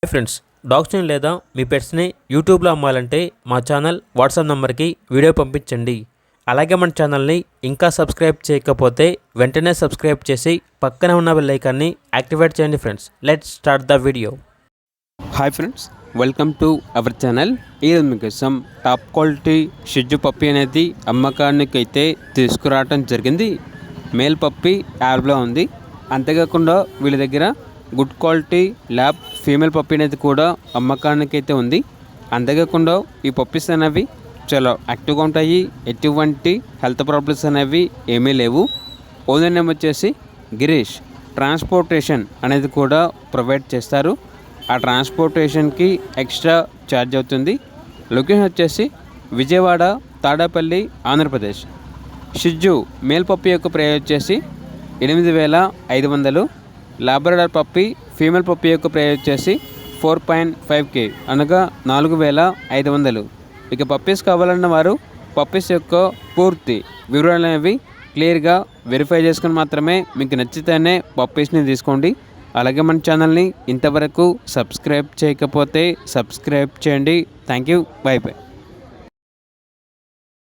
Hi friends, డాగ్స్ని లేదా మీ పెట్స్ని యూట్యూబ్లో అమ్మాలంటే మా ఛానల్ వాట్సాప్ నెంబర్కి వీడియో పంపించండి. అలాగే మన ఛానల్ని ఇంకా సబ్స్క్రైబ్ చేయకపోతే వెంటనే సబ్స్క్రైబ్ చేసి పక్కనే ఉన్న బెల్ ఐకాన్ని యాక్టివేట్ చేయండి. Friends, let's start the video. Hi friends, welcome to our channel. ఈరోజు మీకోసం టాప్ క్వాలిటీ షిజ్జు పప్పి అనేది అమ్మకానికి అయితే తీసుకురావడం జరిగింది. మేల్ పప్పి యాబ్లో ఉంది. అంతేకాకుండా వీళ్ళ దగ్గర good quality lab female puppy అనేది కూడా అమ్మకానికి అయితే ఉంది. అంతేకాకుండా ఈ పప్పీస్ అనేవి చాలా యాక్టివ్గా ఉంటాయి. ఎటువంటి హెల్త్ ప్రాబ్లమ్స్ అనేవి ఏమీ లేవు. ఓనర్ నేమ్ వచ్చేసి గిరీష్. ట్రాన్స్పోర్టేషన్ అనేది కూడా ప్రొవైడ్ చేస్తారు. ఆ ట్రాన్స్పోర్టేషన్కి ఎక్స్ట్రా ఛార్జ్ అవుతుంది. లొకేషన్ వచ్చేసి విజయవాడ, తాడేపల్లి, ఆంధ్రప్రదేశ్. షిజ్జు మేల్ పప్పి యొక్క ప్రైస్ వచ్చేసి 8,500. లాబ్రడార్ పప్పి ఫీమేల్ పప్పి యొక్క ప్రైస్ వచ్చేసి 4.5K అనగా 4,500. ఇక పప్పీస్ కావాలన్న వారు పప్పీస్ యొక్క పూర్తి వివరాలు అనేవి క్లియర్గా వెరిఫై చేసుకుని మాత్రమే మీకు నచ్చితేనే పప్పీస్ని తీసుకోండి. అలాగే మన ఛానల్ని ఇంతవరకు సబ్స్క్రైబ్ చేయకపోతే సబ్స్క్రైబ్ చేయండి. Thank you. By by.